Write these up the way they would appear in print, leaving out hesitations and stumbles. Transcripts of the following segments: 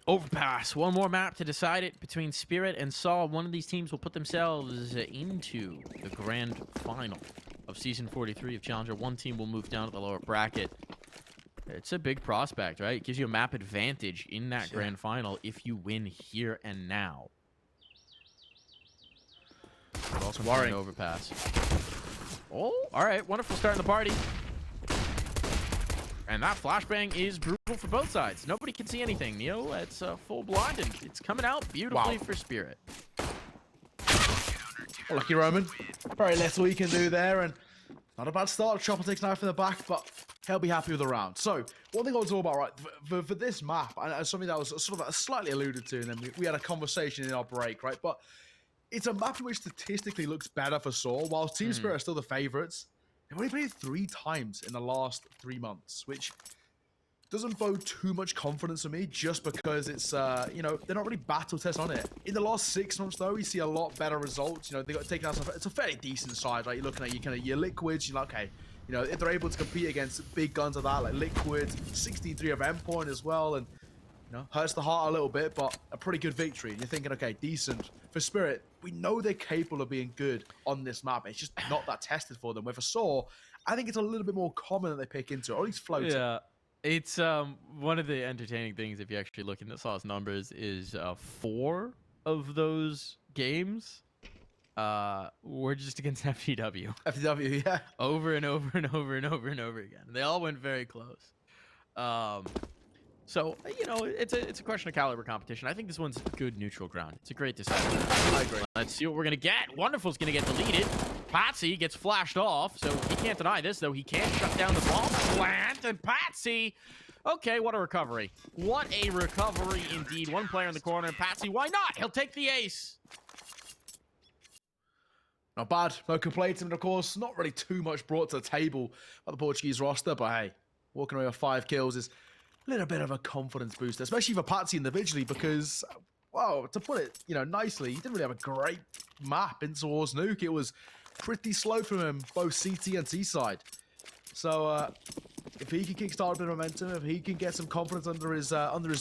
Overpass. One more map to decide it between Spirit and SAW. One of these teams will put themselves into the grand final of Season 43 of Challenger. One team will move down to the lower bracket. It's a big prospect, right? It gives you a map advantage in that grand final if you win here and now. Welcome to an Overpass. Oh, all right. Wonderful start in the party. And that flashbang is brutal for both sides. Nobody can see anything, Neo. It's full blind, and it's coming out beautifully for Spirit. Well, lucky Roman. Very little he can do there, and not a bad start. Chopper takes knife in the back, but he'll be happy with the round. So, one thing I was all about, right, for this map, and something that was sort of slightly alluded to, and then we had a conversation in our break, right? But it's a map which statistically looks better for SAW, while Team Spirit are still the favorites. They've only played 3 times in the last 3 months, which doesn't bode too much confidence for me, just because it's, you know, they're not really battle tests on it. In the last 6 months, though, we see a lot better results. You know, they got taken out. It's a fairly decent side, right? You're looking at your Liquids. You're like, okay, you know, if they're able to compete against big guns of that, like Liquid, 16-3 of Endpoint as well, and you know, hurts the heart a little bit, but a pretty good victory. And you're thinking, okay, decent. For Spirit, we know they're capable of being good on this map. It's just not that tested for them. With a SAW, I think it's a little bit more common that they pick into, or at least float. Yeah, it's one of the entertaining things if you actually look into SAW's numbers is 4 of those games were just against FTW. FTW, yeah. Over and over and over and over and over again. They all went very close. So, you know, it's a question of caliber competition. I think this one's good neutral ground. It's a great decision. I agree. Let's see what we're going to get. Wonderful's going to get deleted. Patsi gets flashed off, so he can't deny this, though. He can't shut down the bomb plant. And Patsi, okay, what a recovery. What a recovery indeed. One player in the corner. And Patsi, why not? He'll take the ace. Not bad. No complaints. And of course, not really too much brought to the table by the Portuguese roster, but hey, walking away with 5 kills is a little bit of a confidence booster, especially for Patsi individually, because, well, to put it, you know, nicely, he didn't really have a great map in towards Nuke. It was pretty slow from him, both CT and T side. So, if he can kickstart a bit of momentum, if he can get some confidence under his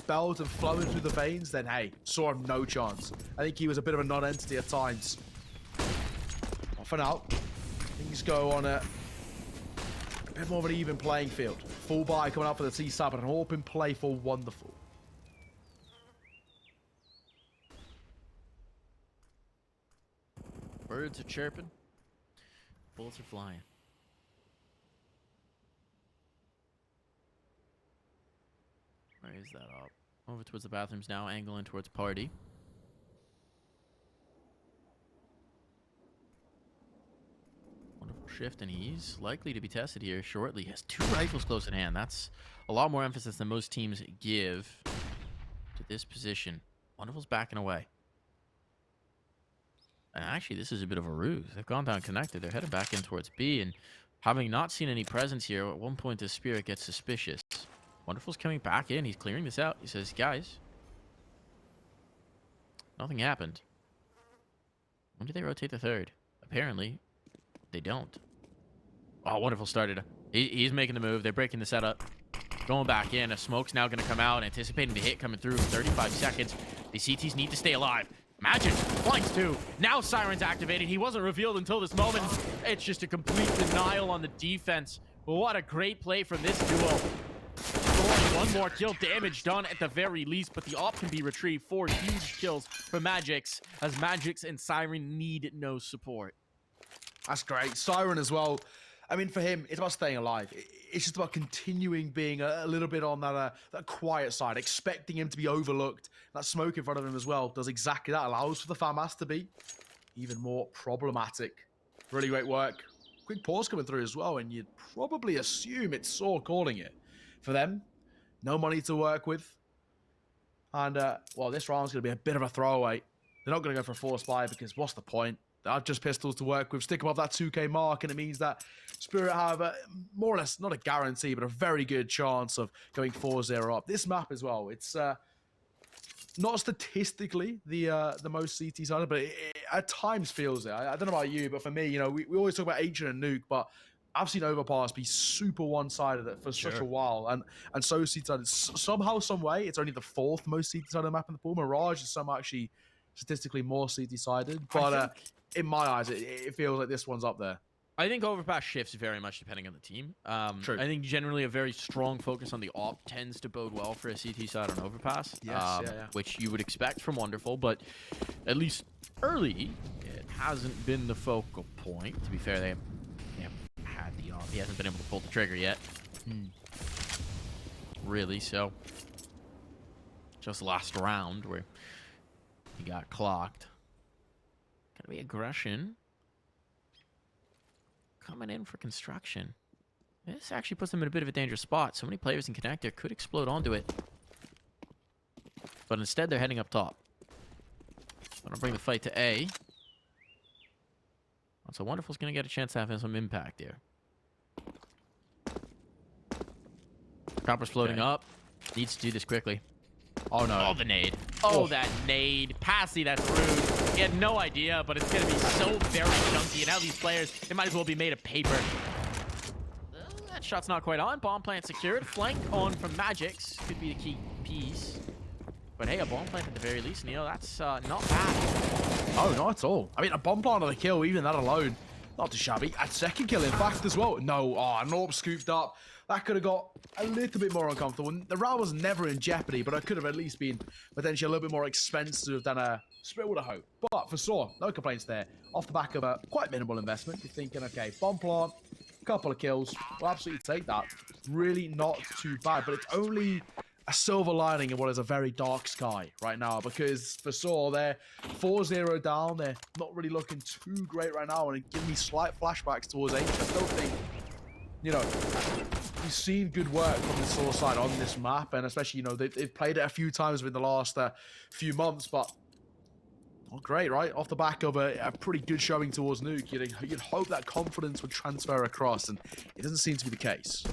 belt and flowing through the veins, then hey, saw him no chance. I think he was a bit of a non-entity at times. Well, for now, things go on a bit more of an even playing field. Full buy coming out for the T-side, but an open play for Wonderful. Birds are chirping. Bullets are flying. Where is that up? Over towards the bathrooms now, angling towards party. Wonderful shift, and he's likely to be tested here shortly. He has 2 rifles close at hand. That's a lot more emphasis than most teams give to this position. Wonderful's backing away. And actually, this is a bit of a ruse. They've gone down connected. They're headed back in towards B, and having not seen any presence here, at one point the Spirit gets suspicious. Wonderful's coming back in. He's clearing this out. He says, guys, nothing happened. When did they rotate the 3rd? Apparently, they don't. Oh, Wonderful started. He's making the move. They're breaking the setup. Going back in. A smoke's now going to come out. Anticipating the hit coming through in 35 seconds. The CTs need to stay alive. Magic blinks too. Now Siren's activated. He wasn't revealed until this moment. It's just a complete denial on the defense. What a great play from this duo. Scoring 1 more kill, damage done at the very least, but the op can be retrieved. 4 huge kills for Magix, as Magix and Siren need no support. That's great. Siren as well. I mean, for him, it's about staying alive. It's just about continuing being a little bit on that quiet side, expecting him to be overlooked. That smoke in front of him as well does exactly that. Allows for the FAMAS to be even more problematic. Really great work. Quick pause coming through as well, and you'd probably assume it's SAW calling it. For them, no money to work with. And, well, this round's going to be a bit of a throwaway. They're not going to go for a forced buy because what's the point? They have just pistols to work with. Stick above that 2K mark, and it means that Spirit have more or less, not a guarantee, but a very good chance of going 4-0 up. This map as well, it's not statistically the most CT side, but it at times feels it. I don't know about you, but for me, you know, we always talk about Ancient and Nuke, but I've seen Overpass be super one-sided for such a while, and so seed-sided. Somehow, some way, it's only the 4th most seed-sided map in the pool. Mirage is somehow actually statistically more seed-sided, but in my eyes, it feels like this one's up there. I think Overpass shifts very much depending on the team. True. I think generally a very strong focus on the op tends to bode well for a CT side on Overpass. Yes, Which you would expect from Wonderful, but at least early, it hasn't been the focal point. To be fair, they haven't had the op. He hasn't been able to pull the trigger yet. Really, so just last round where he got clocked. Gonna be aggression. Coming in for construction. This actually puts them in a bit of a dangerous spot. So many players in connector could explode onto it. But instead, they're heading up top. Gonna bring the fight to A. So Wonderful's gonna get a chance to have some impact here. Copper's floating up. Needs to do this quickly. Oh no. Oh, the nade. Oh, that nade. Passy, that's rude. He had no idea, but it's going to be so very chunky. And now these players, they might as well be made of paper. That shot's not quite on. Bomb plant secured. Flank on from Magix. Could be the key piece. But hey, a bomb plant at the very least, Neil. That's not bad. Oh, not at all. I mean, a bomb plant on the kill, even that alone, not too shabby. A second kill, in fact, as well. No, an AWP scooped up. That could have got a little bit more uncomfortable. The round was never in jeopardy, but it could have at least been potentially a little bit more expensive than a Spirit would have hoped. But for SAW, no complaints there. Off the back of a quite minimal investment, you're thinking, okay, bomb plant, couple of kills, we'll absolutely take that. Really not too bad, but it's only a silver lining in what is a very dark sky right now, because for SAW, they're 4-0 down. They're not really looking too great right now, and it gives me slight flashbacks towards H. I still think, you know, we've seen good work from the SAW side on this map, and especially, you know, they've played it a few times within the last few months, but not great, right? Off the back of a pretty good showing towards Nuke, you'd hope that confidence would transfer across, and it doesn't seem to be the case.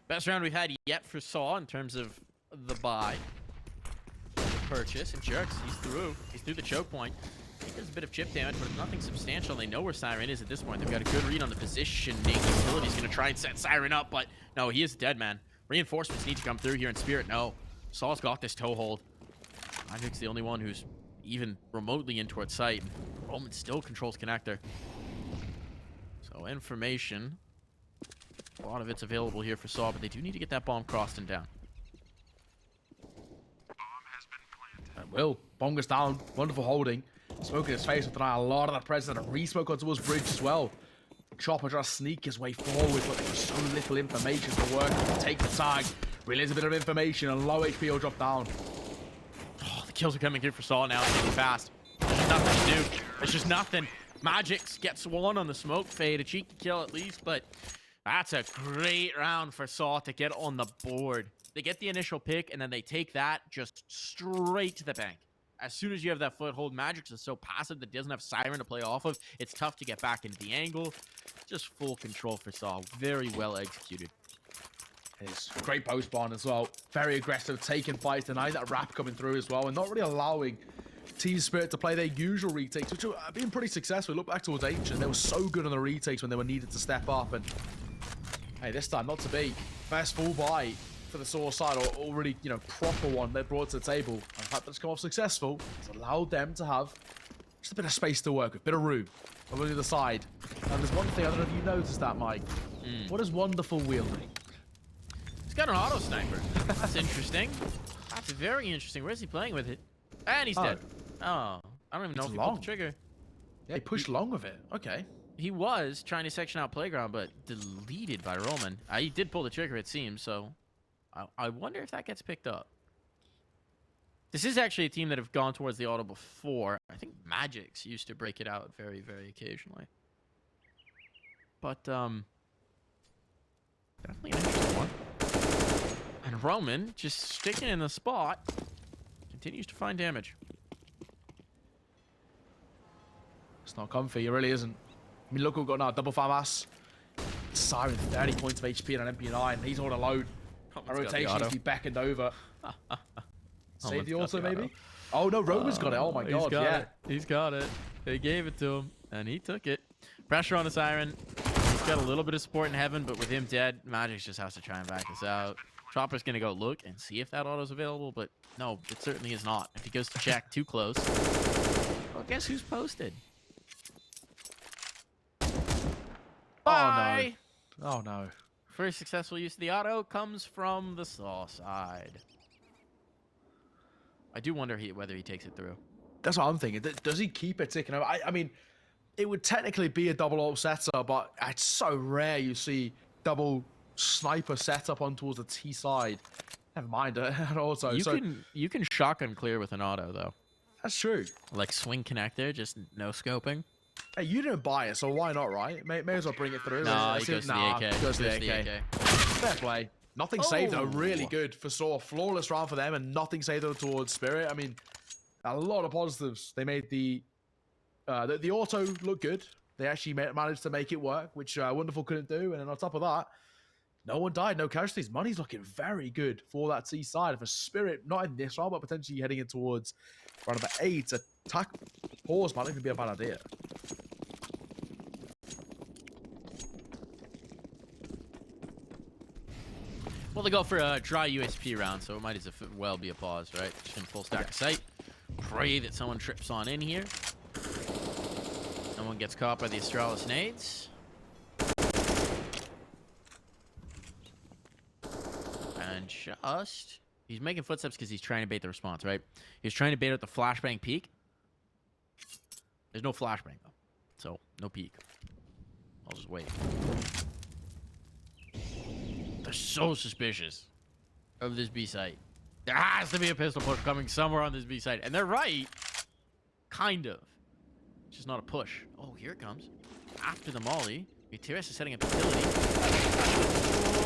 Best round we've had yet for SAW in terms of the buy. Purchase. And Jerks, he's through. He's through the choke point. I think there's a bit of chip damage, but it's nothing substantial. They know where Siren is at this point. They've got a good read on the positioning. Utility's going to try and set Siren up, but no, he is dead, man. Reinforcements need to come through here in Spirit. No. SAW's got this toehold. Magic's the only one who's even remotely in towards sight. Roman still controls connector. So information. A lot of it's available here for SAW, but they do need to get that bomb crossed and down. Will. Bomb goes down. Wonderful holding. Smoke in his face with a lot of the presence and a re-smoke onto his bridge as well. Chopper tries to sneak his way forward, but there's so little information to work with. Take the tag. Release a bit of information, and low HP will drop down. Oh, the kills are coming here for SAW now. It's getting fast. There's nothing to do. There's just nothing. Magix gets one on the smoke fade. A cheeky kill at least, but that's a great round for SAW to get on the board. They get the initial pick, and then they take that just straight to the bank. As soon as you have that foothold, Magix is so passive that doesn't have Siren to play off of. It's tough to get back into the angle. Just full control for SAW. Very well executed. It's great post spawn as well. Very aggressive, taking fights, denying that wrap coming through as well, and not really allowing Team Spirit to play their usual retakes, which have been pretty successful. Look back towards H, and they were so good on the retakes when they were needed to step up. And hey, this time not to be. First full buy for the SAW side, or really, you know, proper one they brought to the table. And the fact that it's come off successful, it's allowed them to have just a bit of space to work with, a bit of room over the other side. And there's one thing, I don't know if you noticed that, Mike. What is Wonderful wielding? He's got an auto sniper. That's interesting. That's very interesting. Where's he playing with it? And he's dead. Oh, I don't even know if he pulled the trigger. Yeah, he pushed long with it. Okay. He was trying to section out Playground, but deleted by Roman. He did pull the trigger, it seems, so I wonder if that gets picked up. This is actually a team that have gone towards the auto before. I think Magix used to break it out very, very occasionally. But, definitely an interesting one. And Roman, just sticking in the spot, continues to find damage. It's not comfy, it really isn't. I mean, look what we've got now. Double FAMAS. Siren 30 points of HP and an MP9. He's all alone. A rotation needs to be beckoned over. Save the auto, maybe? Oh, no, Roman's got it. Oh, my God, yeah. He's got it. They gave it to him, and he took it. Pressure on the Siren. He's got a little bit of support in heaven, but with him dead, Magix just has to try and back this out. Chopper's going to go look and see if that auto's available, but no, it certainly is not. If he goes to check too close, well, guess who's posted? Bye! Oh, no. Oh, no. First successful use of the auto comes from the SAW side. I do wonder whether he takes it through. That's what I'm thinking. Does he keep it ticking over? I mean, it would technically be a double ult setup, but it's so rare you see double sniper setup on towards the T side. Never mind an auto. You can shotgun clear with an auto though. That's true. Like swing connector, just no scoping. Hey, you didn't buy it, so why not, right? May as well bring it through. No, he goes to the AK. Goes to the AK. Fair play. Nothing saved though. Really good for SAW. Flawless round for them, and nothing saved though towards Spirit. I mean, a lot of positives. They made the auto look good. They actually managed to make it work, which Wonderful couldn't do. And then on top of that, no one died, no casualties. Money's looking very good for that T side. For Spirit, not in this round, but potentially heading in towards round number 8. Attack pause might even be a bad idea. Well, they go for a dry USP round, so it might as well be a pause, right? Just in full stack of sight. Pray that someone trips on in here. Someone gets caught by the Astralis nades. And just... He's making footsteps because he's trying to bait the response, right? He's trying to bait out the flashbang peek. There's no flashbang, though. So, no peek. I'll just wait. They're so suspicious of this B site. There has to be a pistol push coming somewhere on this B site. And they're right. Kind of. It's just not a push. Oh, here it comes. After the molly. MUTiRiS is setting up utility.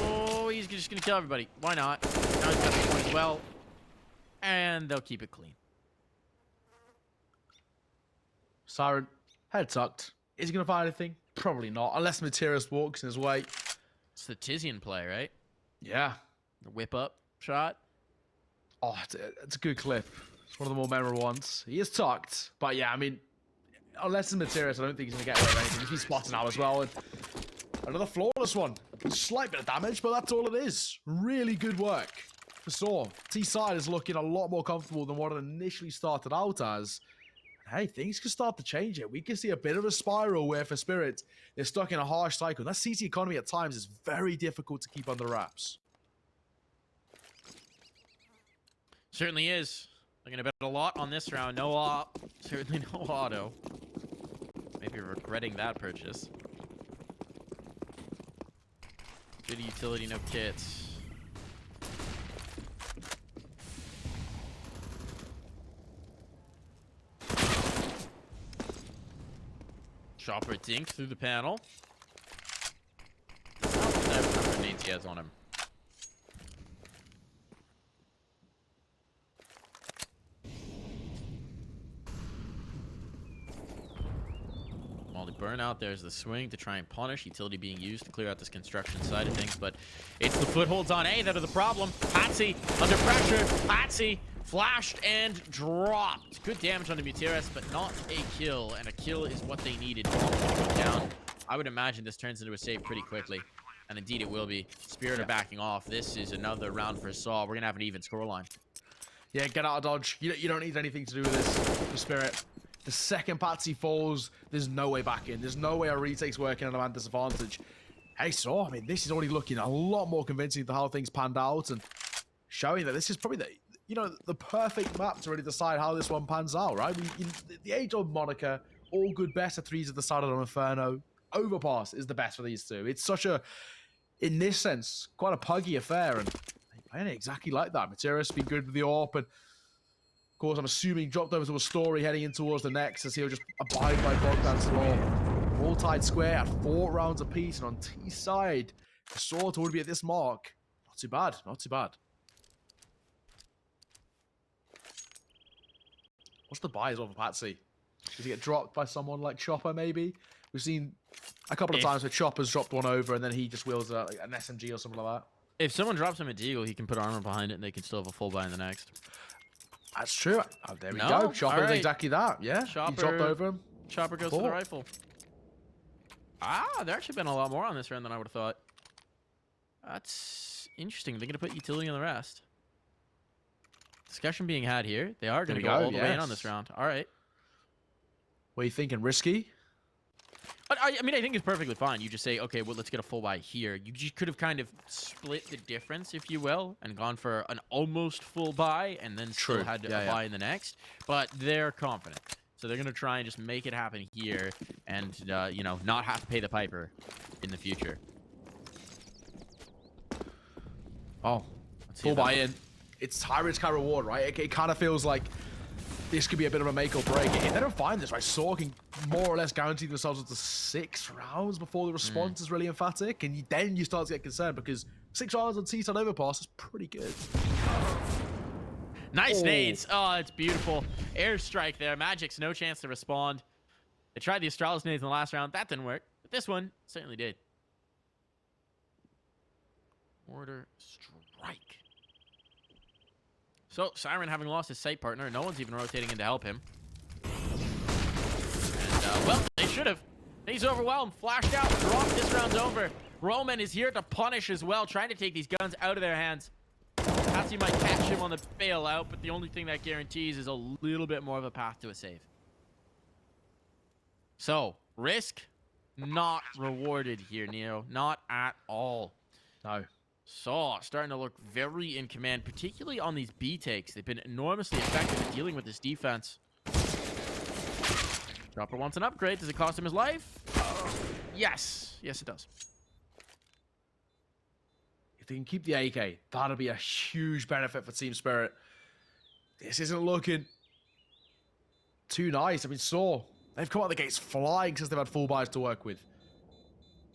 Oh, he's just going to kill everybody. Why not? Now he's got the point as well. And they'll keep it clean. Siren, head tucked. Is he going to find anything? Probably not. Unless MUTiRiS walks in his way. It's the Tizian play, right? Yeah. The whip up shot. Oh, it's a good clip. It's one of the more memorable ones. He is tucked, but yeah, I mean, unless it's MUTiRiS, I don't think he's going to get away with anything. He's spotted now as well. And another flawless one. Slight bit of damage, but that's all it is. Really good work for SAW. T-side is looking a lot more comfortable than what it initially started out as. Hey, things can start to change here. We can see a bit of a spiral where for Spirit, they're stuck in a harsh cycle. That CT economy at times is very difficult to keep under wraps. Certainly is. I'm going to bet a lot on this round. No op. Certainly no auto. Maybe regretting that purchase. Good utility, no kits. Chopper dinked through the panel. How many nades he has on him. Molly burnout. There's the swing to try and punish. Utility being used to clear out this construction side of things, but it's the footholds on A that are the problem. Patsi under pressure. Patsi flashed and dropped. Good damage on the MUTiRiS, but not a kill. And a kill is what they needed to go down. I would imagine this turns into a save pretty quickly. And indeed it will be. Spirit are backing off. This is another round for SAW. We're going to have an even scoreline. Yeah, get out of dodge. You don't need anything to do with this for Spirit. The second Patsi falls, there's no way back in. There's no way a retake's working at a man disadvantage. Hey, SAW, I mean, this is already looking a lot more convincing to how things panned out. And showing that this is probably the perfect map to really decide how this one pans out, right? The age-old moniker, all good best of threes at the side of the Inferno. Overpass is the best for these two. It's such a, in this sense, quite a puggy affair, and they playing it exactly like that. MUTiRiS been good with the AWP, and of course, I'm assuming dropped over to a story heading in towards the next as he'll just abide by Bogdan's law. All tied square at 4 rounds apiece, and on T side, the sword would be at this mark. Not too bad, not too bad. What's the buy as well for Patsi? Does he get dropped by someone like Chopper, maybe? We've seen a couple of times where Chopper's dropped one over and then he just wheels like an SMG or something like that. If someone drops him a deagle, he can put armor behind it and they can still have a full buy in the next. That's true. Oh, there we No? go. Chopper Alright. exactly that. Yeah. Chopper, He dropped over him. Chopper goes for the rifle. Ah, there actually been a lot more on this round than I would have thought. That's interesting. They're going to put utility on the rest. Discussion being had here. They are going to go all the way in on this round. All right. What are you thinking? Risky? But I mean, I think it's perfectly fine. You just say, okay, well, let's get a full buy here. You just could have kind of split the difference, if you will, and gone for an almost full buy and then still had a buy in the next. But they're confident. So they're going to try and just make it happen here and, you know, not have to pay the piper in the future. Oh, full buy in. It's high risk, high reward, right? It kind of feels like this could be a bit of a make or break. If they don't find this, right, SAW can more or less guarantee themselves up to 6 rounds before the response is really emphatic. And then you start to get concerned because 6 rounds on T-side Overpass is pretty good. Nice nades. Oh, it's beautiful. Airstrike there. Magic's no chance to respond. They tried the Astralis nades in the last round. That didn't work. But this one certainly did. Order strike. So, Siren having lost his sight partner. No one's even rotating in to help him. And, well, they should have. He's overwhelmed. Flashed out. Dropped. This round's over. Roman is here to punish as well, trying to take these guns out of their hands. Patsi might catch him on the bailout, but the only thing that guarantees is a little bit more of a path to a save. So, risk not rewarded here, Neo. Not at all. No. SAW starting to look very in command, particularly on these B takes. They've been enormously effective at dealing with this defense. Chopper wants an upgrade. Does it cost him his life? Yes. Yes, it does. If they can keep the AK, that'll be a huge benefit for Team Spirit. This isn't looking too nice. I mean, SAW, they've come out the gates flying since they've had full buys to work with.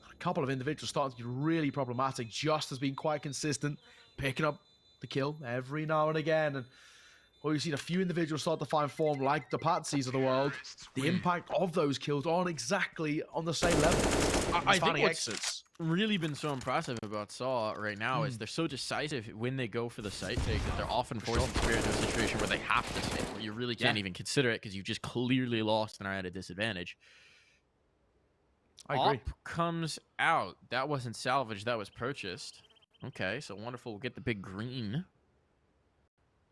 A couple of individuals starting to be really problematic. Just has been quite consistent, picking up the kill every now and again. And well, you've seen a few individuals start to find form, like the Patsis of the world. The impact of those kills aren't exactly on the same level. I think what's really been so impressive about SAW right now is they're so decisive when they go for the site take that they're often forcing Spirit into a situation where they have to stay, where you really can't even consider it because you've just clearly lost and are at a disadvantage. I agree. Op comes out. That wasn't salvaged. That was purchased. Okay, so wonderful. We'll get the big green.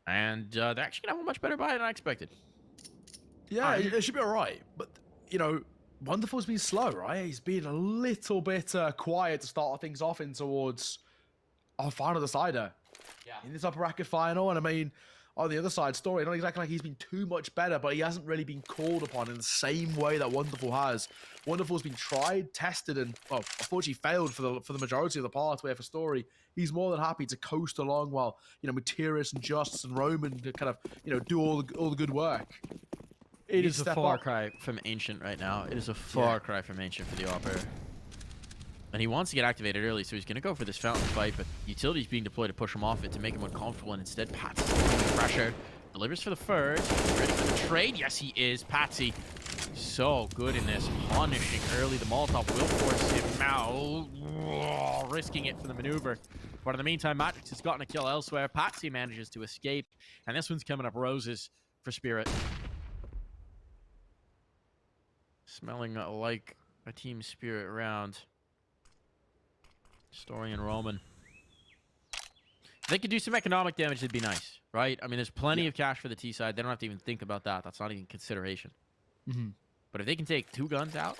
And they're actually going to have a much better buy than I expected. Yeah, it should be all right. But, you know, Wonderful's been slow, right? He's been a little bit quiet to start things off in towards our final decider. Yeah. In this upper bracket final. And I mean, on the other side, Story, not exactly like he's been too much better, but he hasn't really been called upon in the same way that Wonderful has. Wonderful's been tried, tested, and, well, unfortunately failed for the majority of the part, where for Story, he's more than happy to coast along while, you know, MUTiRiS and Justice and Roman to kind of, you know, do all the good work. It is a far cry from Ancient right now. It is a far cry from Ancient for the Opera. And he wants to get activated early, so he's going to go for this fountain fight, but utility's being deployed to push him off it to make him uncomfortable, and instead Patsi pressure. Delivers for the first. Ready for the trade? Yes, he is. Patsi so good in this. Punishing early. The Molotov will force him out. Risking it for the maneuver. But in the meantime, Matrix has gotten a kill elsewhere. Patsi manages to escape, and this one's coming up roses for Spirit. Smelling like a Team Spirit round. Story and Roman. If they could do some economic damage, it'd be nice, right? I mean, there's plenty of cash for the T side. They don't have to even think about that. That's not even consideration. But if they can take 2 guns out,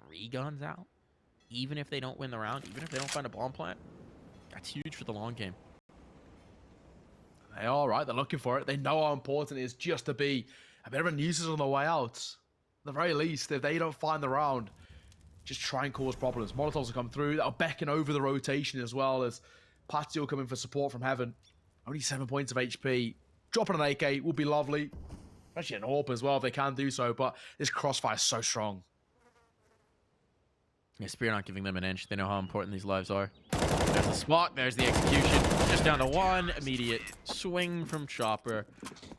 3 guns out, even if they don't win the round, even if they don't find a bomb plant, that's huge for the long game. They are, right? They're looking for it. They know how important it is just to be a bit of a nuisance on the way out. At the very least, if they don't find the round, just try and cause problems. Molotovs will come through. That'll beckon over the rotation as well, as Patsi will come in for support from heaven. Only 7 points of HP. Dropping an AK would be lovely. Actually an AWP as well if they can do so, but this crossfire is so strong. Yeah, Spirit not giving them an inch. They know how important these lives are. There's the spot. There's the execution. Just down to 1. Immediate swing from Chopper.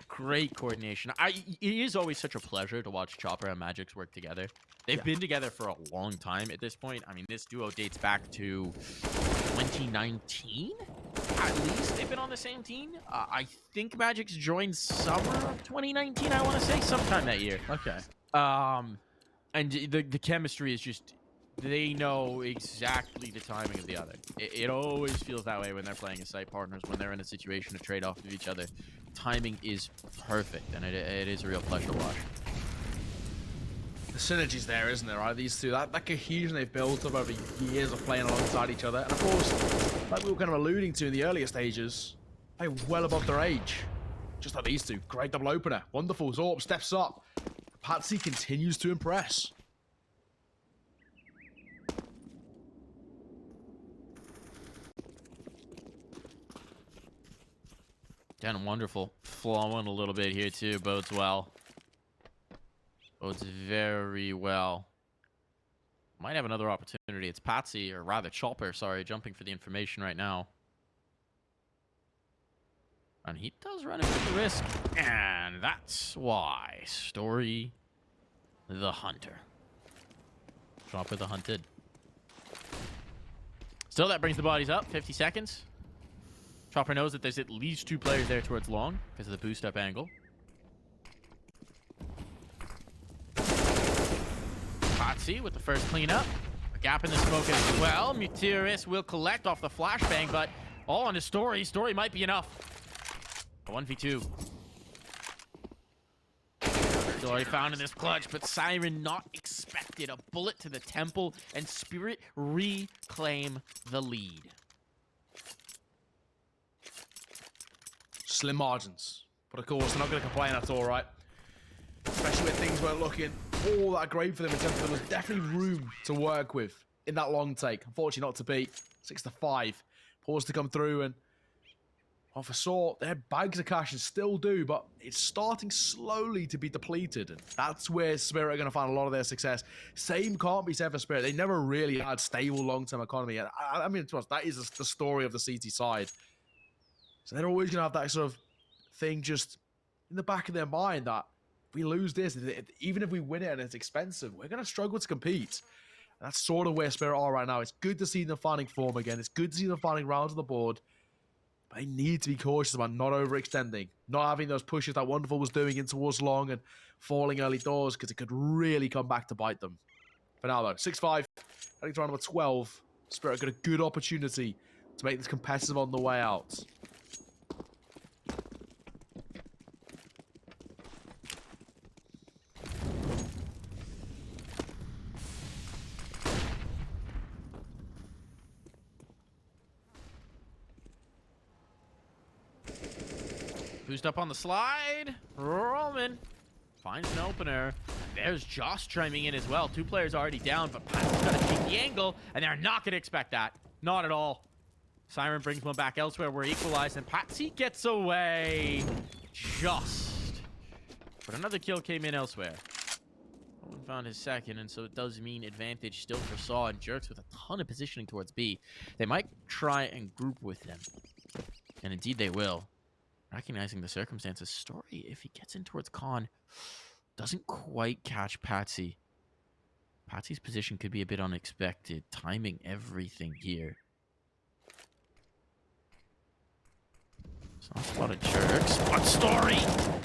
Great coordination. It is always such a pleasure to watch Chopper and Magix work together. They've been together for a long time at this point. I mean, this duo dates back to 2019. At least they've been on the same team. I think Magic's joined summer of 2019. I want to say sometime that year. Okay. And the chemistry is just, they know exactly the timing of the other. It always feels that way when they're playing as site partners, when they're in a situation to trade off of each other. Timing is perfect, and it is a real pleasure to watch. The synergy's there, isn't there, right? These two, that cohesion they've built up over years of playing alongside each other. And of course, like we were kind of alluding to in the earlier stages, they're well above their age. Just like these two. Great double opener. Wonderful. Zorb steps up. Patsi continues to impress. Done wonderful. Flowing a little bit here too. Bodes well. Bodes very well. Might have another opportunity. It's Patsi, or rather Chopper, sorry, jumping for the information right now. And he does run into the risk. And that's why. Story the Hunter. Chopper the Hunted. Still, that brings the bodies up. 50 seconds. Chopper knows that there's at least 2 players there towards long because of the boost up angle. Patsi with the first cleanup. A gap in the smoke as well. MUTiRiS will collect off the flashbang, but all on his story. Story might be enough. A 1v2. Story found in this clutch, but Siren not expected. A bullet to the temple, and Spirit reclaim the lead. Slim margins. But of course, they're not going to complain at all, right? Especially when things weren't looking all that great for them in terms of there was definitely room to work with in that long take. Unfortunately, not to beat. 6-5. Pause to come through, and well, for SAW, their bags of cash and still do, but it's starting slowly to be depleted. And that's where Spirit are going to find a lot of their success. Same can't be said for Spirit. They never really had stable long-term economy. And I mean, to us, that is the story of the CT side. So they're always going to have that sort of thing just in the back of their mind that if we lose this, even if we win it and it's expensive, we're going to struggle to compete. And that's sort of where Spirit are right now. It's good to see them finding form again. It's good to see them finding rounds on the board. But they need to be cautious about not overextending, not having those pushes that Wonderful was doing in towards long and falling early doors, because it could really come back to bite them. For now, though, 6-5, heading to round number 12. Spirit got a good opportunity to make this competitive on the way out. Boost up on the slide. Roman finds an opener. There's Josh chiming in as well. 2 players already down, but Patsi's got to take the angle, and they're not going to expect that. Not at all. Siren brings one back elsewhere. We're equalized, and Patsi gets away. Just. But another kill came in elsewhere. Owen found his second, and so it does mean advantage still for SAW, and Jerks with a ton of positioning towards B. They might try and group with them. And indeed they will. Recognizing the circumstances, Story, if he gets in towards Khan, doesn't quite catch Patsi. Patsi's position could be a bit unexpected. Timing everything here. So not spotted Jerks, but Story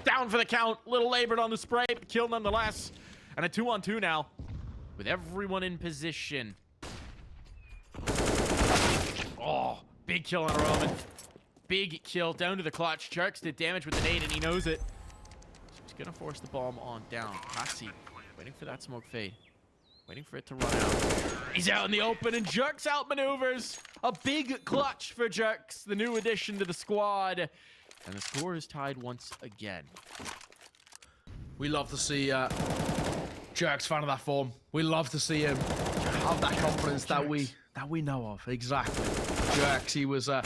down for the count. Little labored on the spray, but kill nonetheless. And a 2-on-2 now, with everyone in position. Oh, big kill on Roman. Big kill down to the clutch. Jerks did damage with the nade, and he knows it. So he's going to force the bomb on down. Patsi waiting for that smoke fade. Waiting for it to run out. He's out in the open, and Jerks outmaneuvers. A big clutch for Jerks, the new addition to the squad. And the score is tied once again. We love to see Jerks fan of that form. We love to see him have that confidence that we know of. Exactly. Jerks, he was a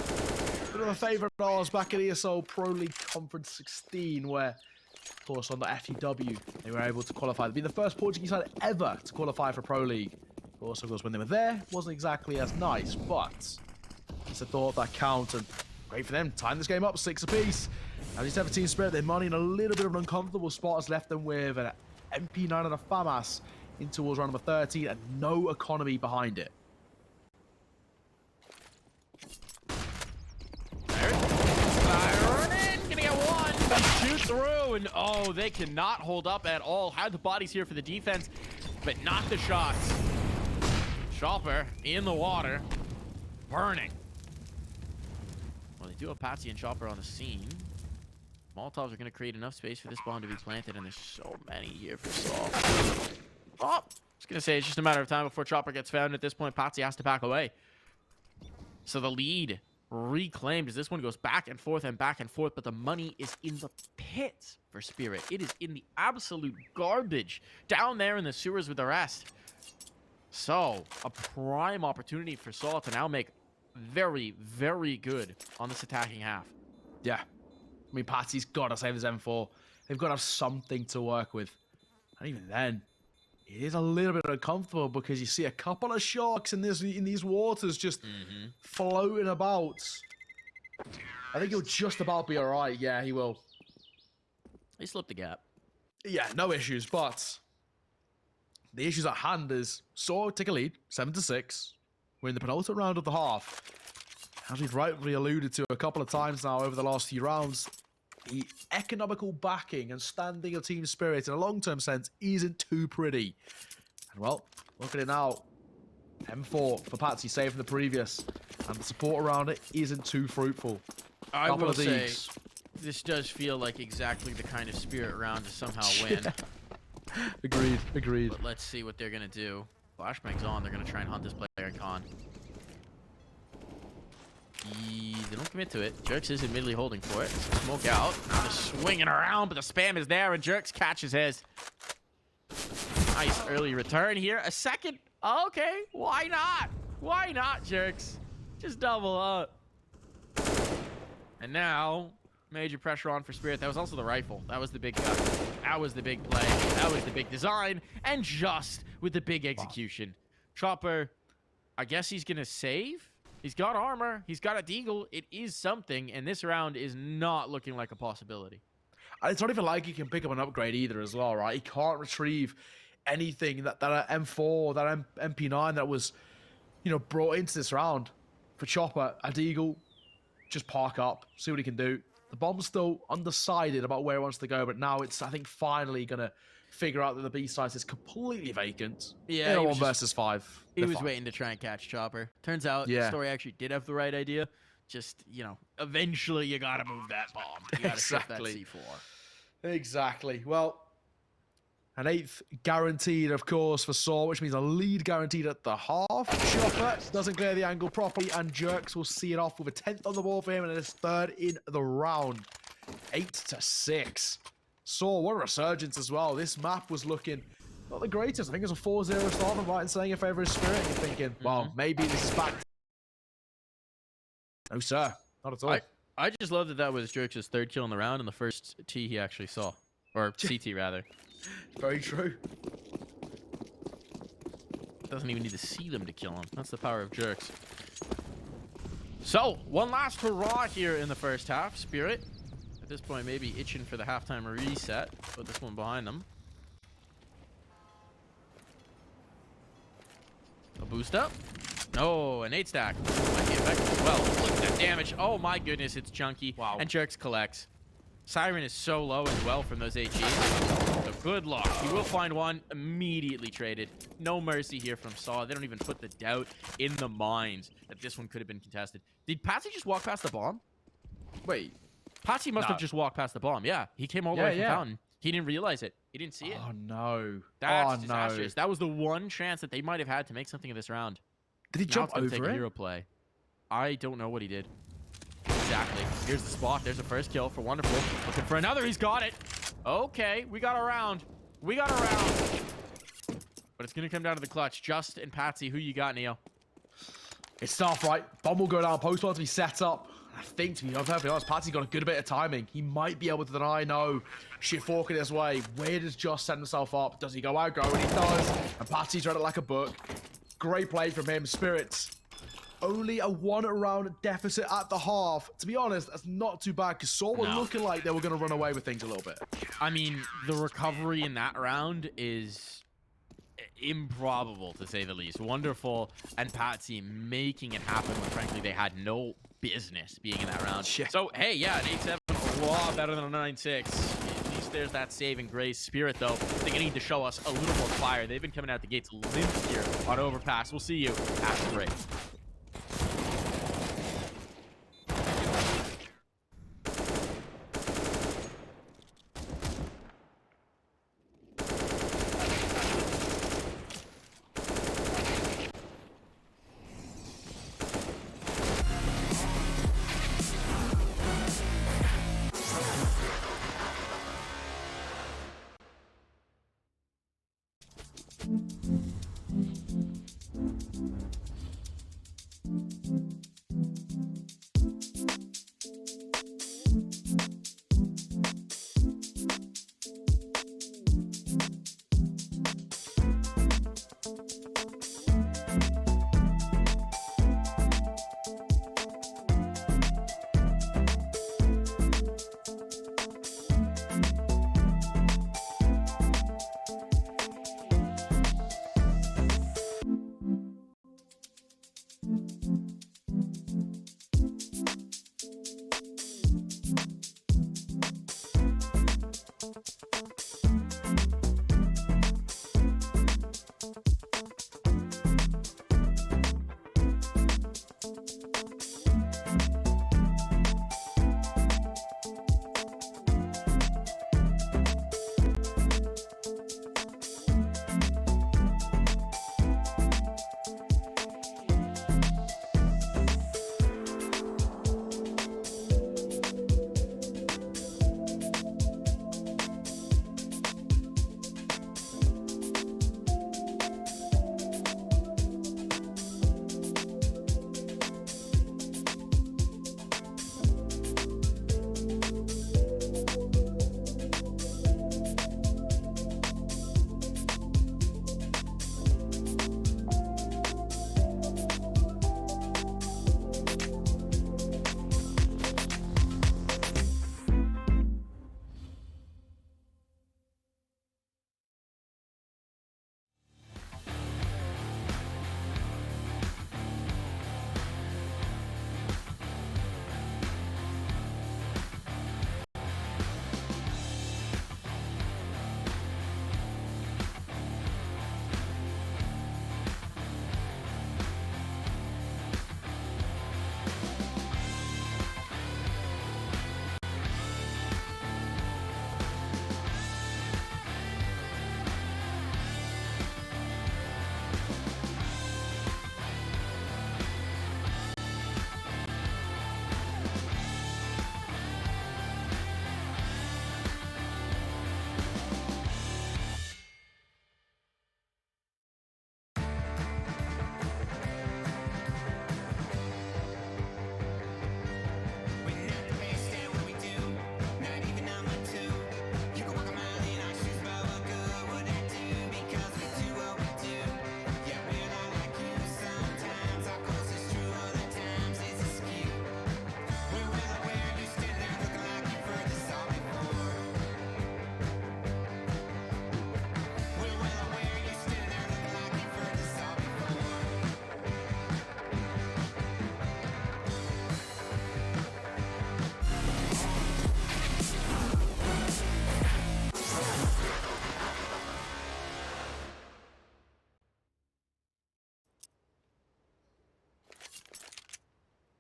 bit of a favourite of ours back at ESL Pro League Conference 16, where, of course, on the FTW, they were able to qualify. They'd be the first Portuguese side ever to qualify for Pro League. Of course, when they were there, wasn't exactly as nice, but it's a thought that count, and great for them. Time this game up, 6 apiece. Now, these 17 Spirit, their money in a little bit of an uncomfortable spot has left them with an MP9 and a FAMAS in towards round number 13 and no economy behind it. Gonna get one, but shoot through, and oh, they cannot hold up at all. Had the bodies here for the defense, but not the shots. Chopper in the water, burning. Well, they do have Patsi and Chopper on the scene. Molotovs are going to create enough space for this bomb to be planted, and there's so many here for SAW. Oh, I was going to say, it's just a matter of time before Chopper gets found. At this point, Patsi has to back away. So the lead reclaimed as this one goes back and forth, but the money is in the pits for Spirit. It is in the absolute garbage down there in the sewers with the rest. So, a prime opportunity for SAW to now make very, very good on this attacking half. Yeah. I mean, Patsi's got to save his M4. They've got to have something to work with. And even then, it is a little bit uncomfortable because you see a couple of sharks in these waters just floating about. I think he'll just about be all right. Yeah, he will. He slipped the gap. Yeah, no issues, but the issues at hand is SAW take a lead, 7-6. We're in the penultimate round of the half. As we've rightly alluded to a couple of times now over the last few rounds, the economical backing and standing of Team Spirit in a long-term sense isn't too pretty. And well, look at it now. M4 for Patsi, saving the previous. And the support around it isn't too fruitful. I will say, this does feel like exactly the kind of Spirit round to somehow win. Agreed. But let's see what they're going to do. Flashbang's on. They're going to try and hunt this player in con. They don't commit to it. Jerks is admittedly holding for it. Smoke out. Now they're swinging around, but the spam is there, and Jerks catches his. Nice early return here. A second. Okay, why not? Why not, Jerks? Just double up. And now, major pressure on for Spirit. That was also the rifle. That was the big gun. That was the big play. That was the big design. And just with the big execution. Chopper, I guess he's going to save. He's got armor. He's got a deagle. It is something, and this round is not looking like a possibility. It's not even like he can pick up an upgrade either as well, right? He can't retrieve anything that M4, that MP9 that was, brought into this round. For Chopper, a deagle, just park up, see what he can do. The bomb's still undecided about where he wants to go, but now it's, I think, finally going to figure out that the B site is completely vacant. Yeah, in a 1 versus 5. He was waiting to try and catch Chopper. Turns out the story actually did have the right idea. Just, eventually you gotta move that bomb. You gotta shift that C4. Exactly. Well, an 8th guaranteed, of course, for SAW, which means a lead guaranteed at the half. Chopper doesn't clear the angle properly, and Jerks will see it off with a 10th on the ball for him, and his 3rd in the round. 8-6. SAW, what a resurgence as well. This map was looking not the greatest. I think it was a 4-0 start. I'm right in saying in favor of Spirit. You're thinking, well, maybe this is back. No, sir. Not at all. I just love that was Jerks' 3rd kill in the round and the first T he actually saw. Or CT, rather. Very true. Doesn't even need to see them to kill him. That's the power of Jerks. So, one last hurrah here in the first half. Spirit, at this point, maybe itching for the halftime reset. Put this one behind them. A boost up. No, an 8 stack. Might be effective as well. Look at that damage. Oh my goodness, it's chunky. Wow. And Jerks collects. Siren is so low as well from those HEs. So good luck. He will find one. Immediately traded. No mercy here from SAW. They don't even put the doubt in the minds that this one could have been contested. Did Patsi just walk past the bomb? Wait. Patsi must have just walked past the bomb. Yeah, he came all the way from Fountain. He didn't realize it. He didn't see it. Oh, no. That's disastrous. That was the one chance that they might have had to make something of this round. Did he jump over take it? A hero play. I don't know what he did. Exactly. Here's the spot. There's the first kill for Wonderful. Looking for another. He's got it. Okay, we got a round. We got a round. But it's going to come down to the clutch. Just and Patsi, who you got, Neo? It's tough, right? Bomb will go down. Post will to be set up. I think, to be perfectly honest, Patsi got a good bit of timing. He might be able to deny. No. Shit forking his way. Where does Just set himself up? Does he go out? Go, and he does. And Patsi's read it like a book. Great play from him. Spirits. Only a 1-round deficit at the half. To be honest, that's not too bad because SAW were looking like they were going to run away with things a little bit. I mean, the recovery in that round is improbable, to say the least. Wonderful and Patsi making it happen when, frankly, they had no business being in that round. Shit. So, hey, yeah, an 8-7, a lot better than a 9-6. At least there's that saving grace. Spirit, though, they're going to need to show us a little more fire. They've been coming out the gates limp here on Overpass. We'll see you after the break.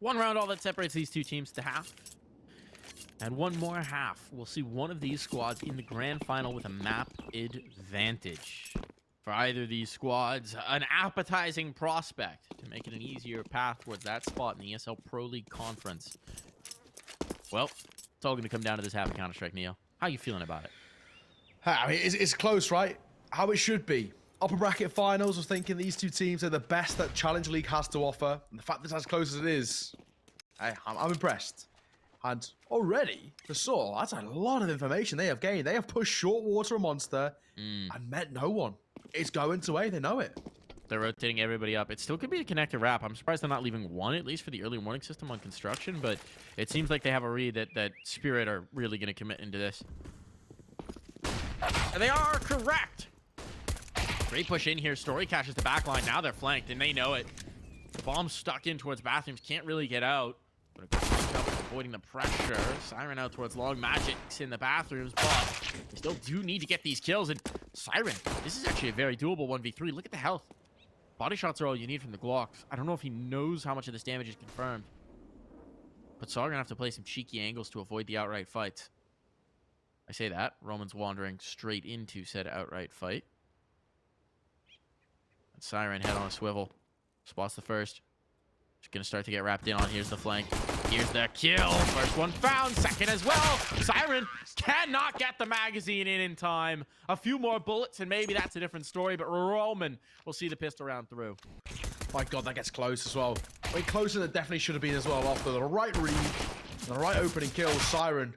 One round, all that separates these two teams to half. And one more half. We'll see one of these squads in the grand final with a map advantage. For either of these squads, an appetizing prospect to make it an easier path towards that spot in the ESL Pro League Conference. Well, it's all going to come down to this half of Counter-Strike, Neo. How you feeling about it? I mean, it's close, right? How it should be. Upper bracket finals, I was thinking these two teams are the best that Challenge League has to offer. And the fact that it's as close as it is, I'm impressed. And already, for SAW, that's a lot of information they have gained. They have pushed short water a monster and met no one. It's going to A, they know it. They're rotating everybody up. It still could be a connector wrap. I'm surprised they're not leaving one, at least for the early warning system on construction, but it seems like they have a read that Spirit are really going to commit into this. And they are correct. Great push in here. Story catches the back line. Now they're flanked, and they know it. The bomb's stuck in towards bathrooms. Can't really get out. But a good job of avoiding the pressure. Siren out towards long. Magic's in the bathrooms, but they still do need to get these kills. And Siren, this is actually a very doable 1v3. Look at the health. Body shots are all you need from the Glocks. I don't know if he knows how much of this damage is confirmed. But SAW are going to have to play some cheeky angles to avoid the outright fight. I say that. Roman's wandering straight into said outright fight. And Siren head on a swivel. Spots the first. Just going to start to get wrapped in on. Here's the flank. Here's the kill. First one found. Second as well. Siren cannot get the magazine in time. A few more bullets and maybe that's a different story. But Roman will see the pistol round through. My God, that gets close as well. Way closer than it definitely should have been as well. After the right read, the right opening kill, Siren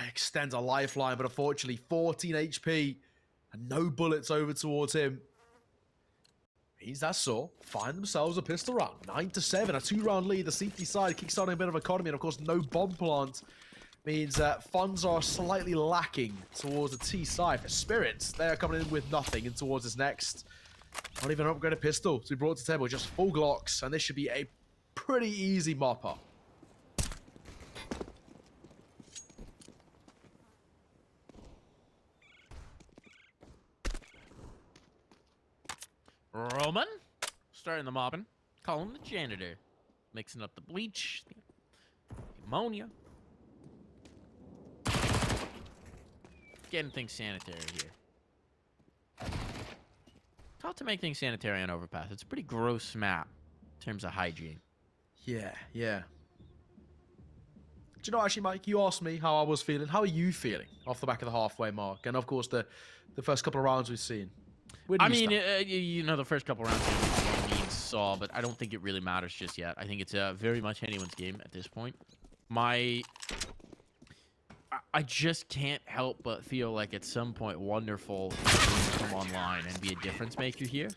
extends a lifeline, but unfortunately 14 HP and no bullets over towards him. Means that SAW find themselves a pistol round. 9-7, a 2-round lead. The CT side kickstarting a bit of economy, and of course no bomb plant means that funds are slightly lacking towards the T side. For Spirits, they are coming in with nothing, and towards this next, not even an upgraded pistol to be brought to the table, just full Glocks, and this should be a pretty easy mop-up. Roman starting the mopping. Call him the janitor. Mixing up the bleach, the ammonia. Getting things sanitary here. Tough to make things sanitary on Overpass. It's a pretty gross map in terms of hygiene. Yeah. Do you know, actually, Mike, you asked me how I was feeling. How are you feeling off the back of the halfway mark? And, of course, the first couple of rounds we've seen. I mean, you know, the first couple rounds means SAW, but I don't think it really matters just yet. I think it's very much anyone's game at this point. I just can't help but feel like at some point Wonderful will come online and be a difference maker here.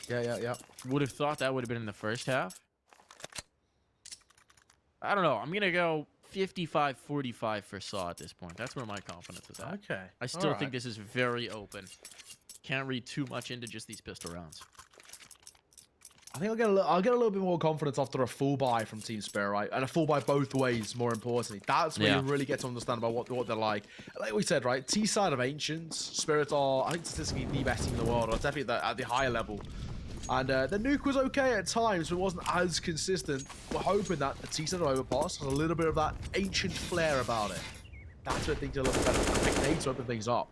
Yeah. Would have thought that would have been in the first half. I don't know. I'm going to go 55-45 for SAW at this point. That's where my confidence is at. Okay. I still think this is very open. Can't read too much into just these pistol rounds. I think I'll get a little bit more confidence after a full buy from Team Spirit, right? And a full buy both ways, more importantly. That's where you really get to understand about what they're like. Like we said, right? T side of Ancients, Spirits are, I think, statistically the best team in the world, or definitely at the higher level. And the nuke was okay at times, but it wasn't as consistent. We're hoping that the T side of Overpass has a little bit of that ancient flair about it. That's where things are a little better. I think they need to open things up.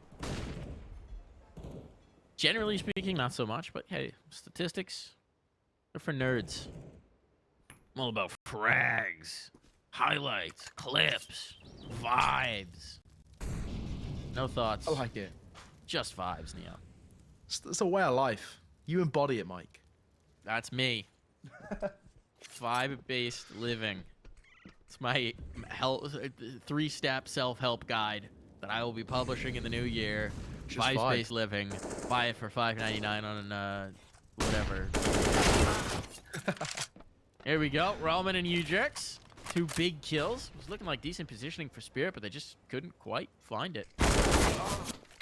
Generally speaking, not so much, but hey, statistics, they're for nerds. I'm all about frags, highlights, clips, vibes. No thoughts. I like it. Just vibes, Neo. It's a way of life. You embody it, Mike. That's me. Vibe-based living. It's my 3-step self-help guide that I will be publishing in the new year. Vibe-based living. Buy it for $5.99 on whatever. Here we go. Roman and EWjerkz. 2 big kills. It was looking like decent positioning for Spirit, but they just couldn't quite find it.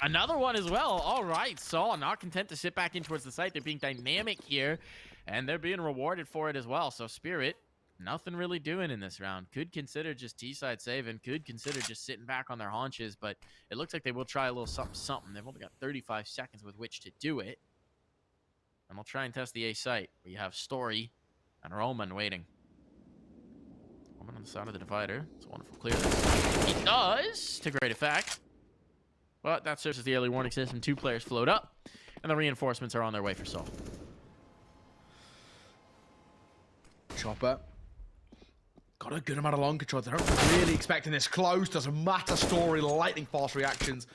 Another one as well. All right, SAW not content to sit back in towards the site. They're being dynamic here, and they're being rewarded for it as well. So Spirit, nothing really doing in this round. Could consider just T-side saving. Could consider just sitting back on their haunches, but it looks like they will try a little something. They've only got 35 seconds with which to do it. And they'll try and test the A site, where you have Story and Roman waiting. Roman on the side of the divider. It's a wonderful clear. He does, to great effect. But that serves as the early warning system. 2 players float up, and the reinforcements are on their way for SAW. Chopper got a good amount of long control. They're not really expecting this close. Doesn't matter. Story, lightning fast reactions.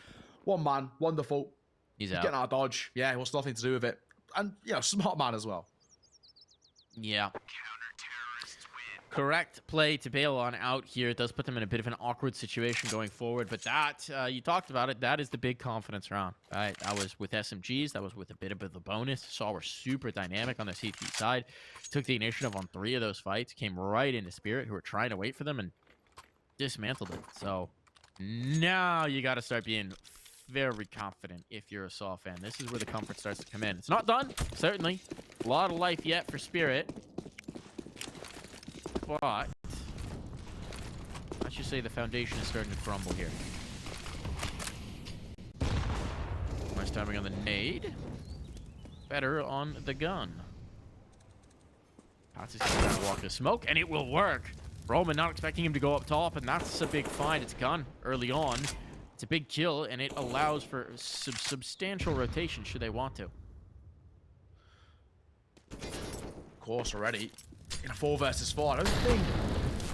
One man, Wonderful. He's out. Getting out of dodge. Yeah, it wants nothing to do with it. And, you know, smart man as well. Yeah. Correct play to bail on out here. It does put them in a bit of an awkward situation going forward, but that, you talked about it, that is the big confidence round. Right? That was with SMGs. That was with a bit of a bonus. SAW were super dynamic on the CT side. Took the initiative on 3 of those fights. Came right into Spirit, who were trying to wait for them, and dismantled it. So now you got to start being very confident if you're a SAW fan. This is where the comfort starts to come in. It's not done, certainly. A lot of life yet for Spirit. But I should say the foundation is starting to crumble here. Nice timing on the nade. Better on the gun. Patsi's going to walk the smoke, and it will work. Roman not expecting him to go up top, and that's a big find. It's a gun early on. It's a big kill, and it allows for substantial rotation should they want to. Of course, already in a 4 versus 4. I don't think,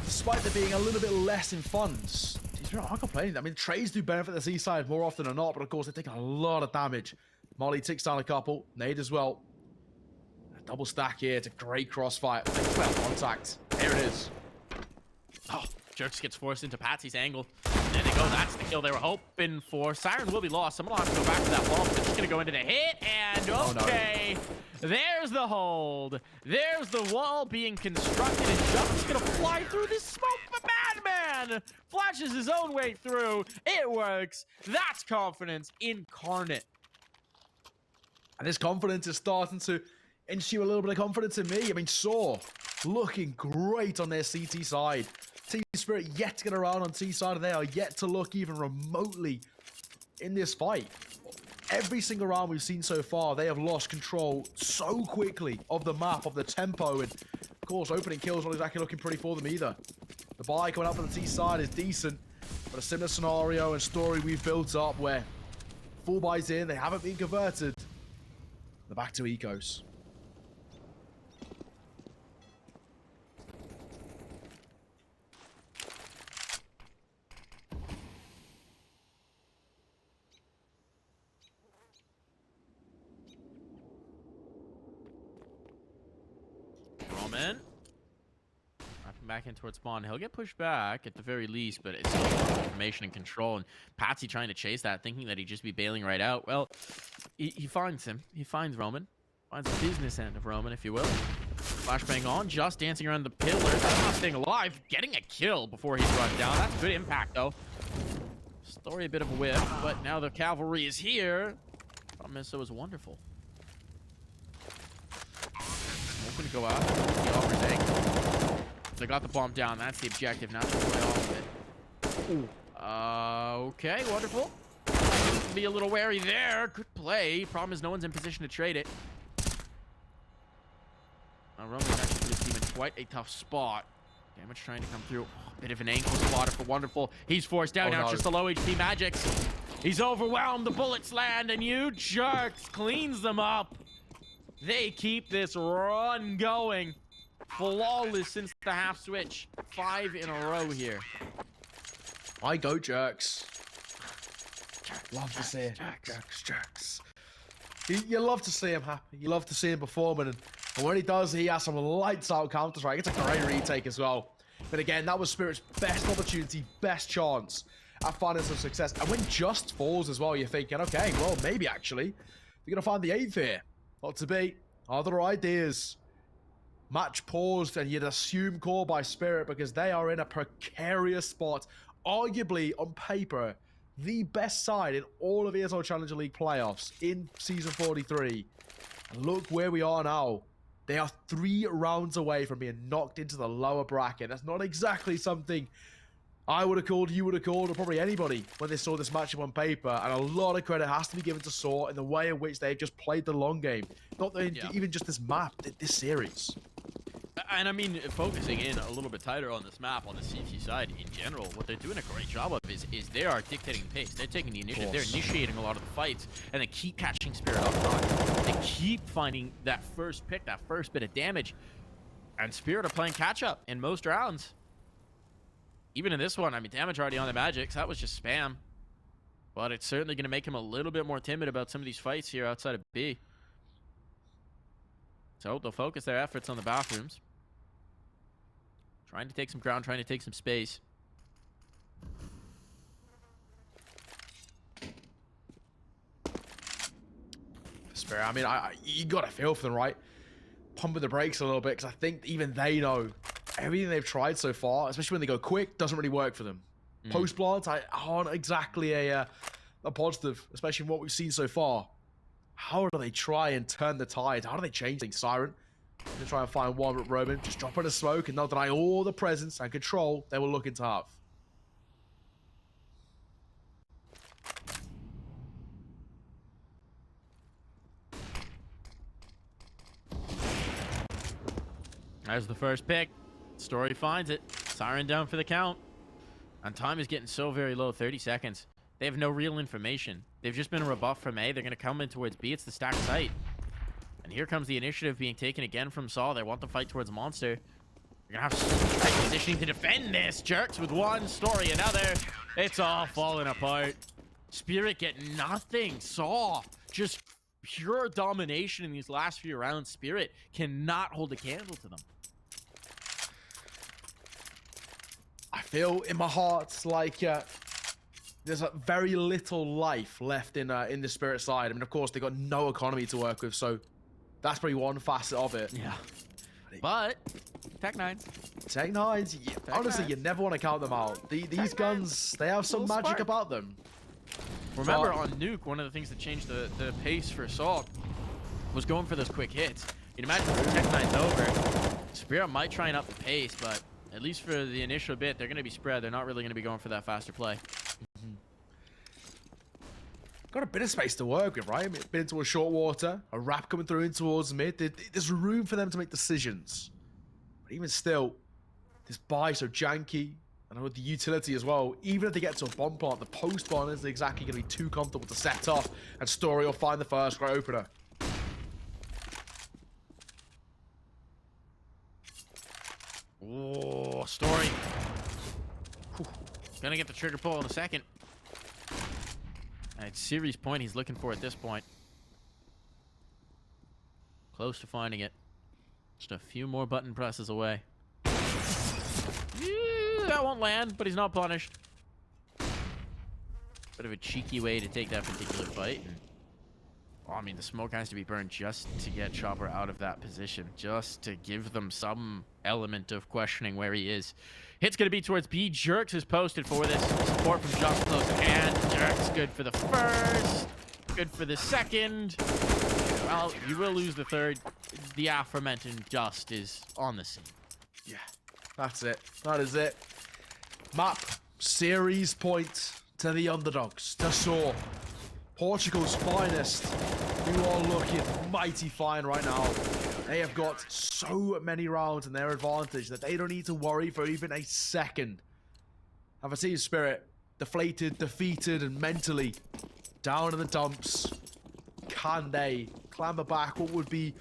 despite there being a little bit less in funds, I'm not complaining. I mean, trades do benefit the C side more often than not, but of course, they're taking a lot of damage. Molly ticks down a couple. Nade as well. A double stack here. It's a great crossfire. Well, contact. Here it is. Oh, Jerks gets forced into Patsi's angle. And there they go. That's the kill they were hoping for. Siren will be lost. Someone will have to go back to that wall. But they're just going to go into the hit. And okay. Oh, no. There's the hold. There's the wall being constructed. And Just is going to fly through this smoke. But Madman flashes his own way through. It works. That's confidence incarnate. And this confidence is starting to ensue a little bit of confidence in me. I mean, SAW looking great on their CT side. Team Spirit yet to get around on T side, and they are yet to look even remotely in this fight. Every single round we've seen so far, they have lost control so quickly of the map, of the tempo, and of course, opening kills not exactly looking pretty for them either. The buy coming up on the T side is decent, but a similar scenario and story we've built up where 4 buys in, they haven't been converted. They're back to Ecos. Roman. Wrapping back in towards spawn. He'll get pushed back at the very least, but it's still information and control. And Patsi trying to chase that, thinking that he'd just be bailing right out. Well, he finds him. He finds Roman. Finds the business end of Roman, if you will. Flashbang on, just dancing around the pillars. Not staying alive. Getting a kill before he's run down. That's good impact, though. Story a bit of a whip, but now the cavalry is here. Promise was wonderful. Hoping to go out. He offers egg. They got the bomb down. That's the objective. Now to play off of it. Ooh. Okay, wonderful. Be a little wary there. Good play. Problem is no one's in position to trade it. Roman's actually put his team in quite a tough spot. Damage trying to come through. Oh, bit of an ankle spotter for Wonderful. He's forced down. Now it's just the low HP Magics. He's overwhelmed. The bullets land, and EWjerkz cleans them up. They keep this run going. Flawless since the half switch. 5 in a row here. I go Jerks. Love to see it. Jerks. You love to see him happy. You love to see him performing. And when he does, he has some lights out counter-strike. It's a great retake as well. But again, that was Spirit's best opportunity, best chance at finding some success. And when Just falls as well, you're thinking, okay, well, maybe actually, they're going to find the 8th here. Not to be. Other ideas. Match paused, and you'd assume call by Spirit because they are in a precarious spot. Arguably, on paper, the best side in all of ESL Challenger League playoffs in Season 43. And look where we are now. They are 3 rounds away from being knocked into the lower bracket. That's not exactly something I would have called, you would have called, or probably anybody when they saw this matchup on paper. And a lot of credit has to be given to SAW in the way in which they've just played the long game. Not even just this map, this series. And I mean, focusing in a little bit tighter on this map, on the CT side in general, what they're doing a great job of is they are dictating the pace. They're taking the initiative. They're initiating a lot of the fights, and they keep catching Spirit up front. They keep finding that first pick, that first bit of damage. And Spirit are playing catch-up in most rounds. Even in this one, I mean, damage already on the Magics. That was just spam. But it's certainly going to make him a little bit more timid about some of these fights here outside of B. So they'll focus their efforts on the bathrooms. Trying to take some ground, trying to take some space. Spirit, I mean, you got to feel for them, right? Pumping the brakes a little bit, because I think even they know everything they've tried so far, especially when they go quick, doesn't really work for them. Post plants aren't exactly a a positive, especially from what we've seen so far. How do they try and turn the tide? How do they change things? Siren, they try and find one, but Roman just drop in a smoke and not deny all the presence and control they were looking to have. There's the first pick. Story finds it. Siren down for the count. And time is getting so very low, 30 seconds. They have no real information. They've just been rebuffed from A. They're going to come in towards B. It's the stacked site. And here comes the initiative being taken again from SAW. They want the fight towards Monster. They're going to have right positioning to defend this. Jerks with one, Story another. It's all falling apart. Spirit get nothing. SAW just pure domination in these last few rounds. Spirit cannot hold a candle to them. I feel in my heart like there's very little life left in the Spirit side. I mean, of course, they got no economy to work with, so that's probably one facet of it. Yeah. But Tech 9s. Tech 9s, honestly, you never want to count them out. These guns, they have some magic about them. Remember on Nuke, one of the things that changed the pace for SAW was going for those quick hits. You'd imagine if the Tech 9's over, Spirit might try and up the pace, but at least for the initial bit, they're going to be spread. They're not really going to be going for that faster play. Got a bit of space to work with, right? I mean, been into a short water, a wrap coming through in towards mid. There's room for them to make decisions. But even still, this buy so janky, and with the utility as well, even if they get to a bomb plant, the post bomb isn't exactly going to be too comfortable to set up, and Story will find the first right opener. Oh, Story. Whew. Gonna get the trigger pull in a second. It's series point he's looking for at this point. Close to finding it. Just a few more button presses away. That won't land, but he's not punished. Bit of a cheeky way to take that particular fight. And, well, I mean, the smoke has to be burned just to get Chopper out of that position. Just to give them some element of questioning where he is. Hit's going to be towards B. Jerks is posted for this. Support from Just close at hand. Jerks good for the first. Good for the second. Well, you will lose the third. The aforementioned Just is on the scene. Yeah, that's it. That is it. Map, series point to the underdogs, to SAW. Portugal's finest. You are looking mighty fine right now. They have got so many rounds in their advantage that they don't need to worry for even a second. Have a team Spirit deflated, defeated, and mentally down in the dumps. Can they clamber back what would be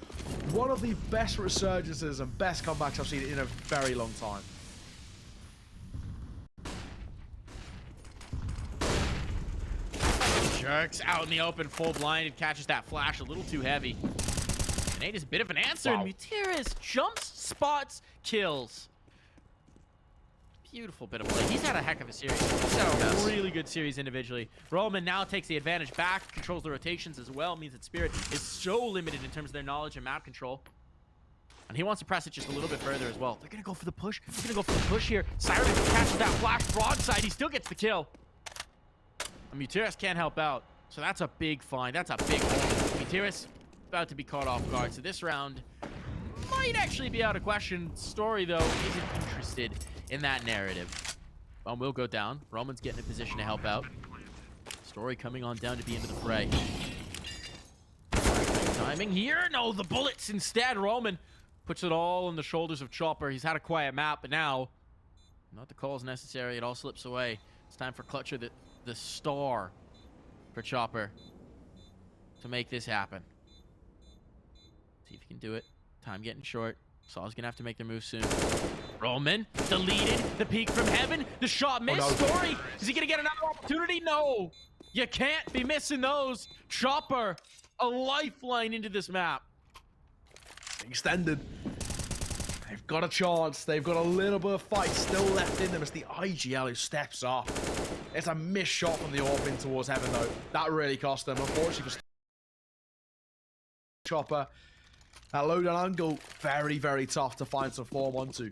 one of the best resurgences and best comebacks I've seen in a very long time? Jerks out in the open, full blinded, catches that flash a little too heavy. Nate is a bit of an answer. Wow. MUTiRiS jumps, spots, kills. Beautiful bit of play. He's had a heck of a series. He's had a really good series individually. Roman now takes the advantage back, controls the rotations as well. Means that Spirit is so limited in terms of their knowledge and map control. And he wants to press it just a little bit further as well. They're going to go for the push. They're going to go for the push here. Siren catches that flash broadside. He still gets the kill. And MUTiRiS can't help out. So that's a big find. That's a big one. MUTiRiS about to be caught off guard. So this round might actually be out of question. Story, though, isn't interested in that narrative. Bomb will go down. Roman's getting in position to help out. Story coming on down to be into the fray. Timing here. No, the bullets instead. Roman puts it all on the shoulders of Chopper. He's had a quiet map, but now, not the calls necessary. It all slips away. It's time for Clutcher, the star for Chopper, to make this happen. See if he can do it. Time getting short. SAW's gonna have to make their move soon. Roman deleted the peek from heaven. The shot missed. Oh, no. Story, is he gonna get another opportunity? No, you can't be missing those. Chopper, a lifeline into this map. Extended. They've got a chance. They've got a little bit of fight still left in them. It's the IGL who steps up. It's a missed shot from the orb in towards heaven, though. That really cost them. Unfortunately for Chopper, that low down angle, very, very tough to find some form onto.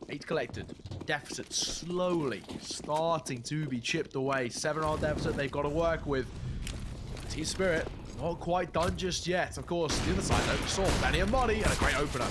8 collected. Deficit slowly starting to be chipped away. 7-round deficit they've got to work with. Team Spirit not quite done just yet. Of course, the other side though, saw plenty of money and a great opener.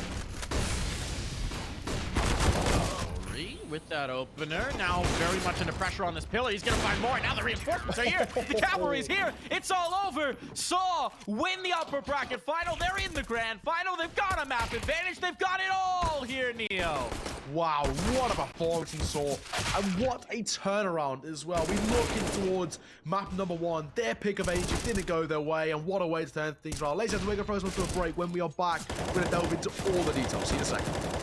With that opener, now very much under pressure on this pillar. He's gonna find more. Now the reinforcements are here. The cavalry's here. It's all over. SAW win the upper bracket final. They're in the grand final. They've got a map advantage. They've got it all here, Neo. Wow, what a performance from SAW, and what a turnaround as well. We're looking towards map number 1. Their pick of ages didn't go their way, and what a way to turn things around. Ladies and gentlemen, we're going to throw to a break. When we are back, we're going to delve into all the details. See you in a second.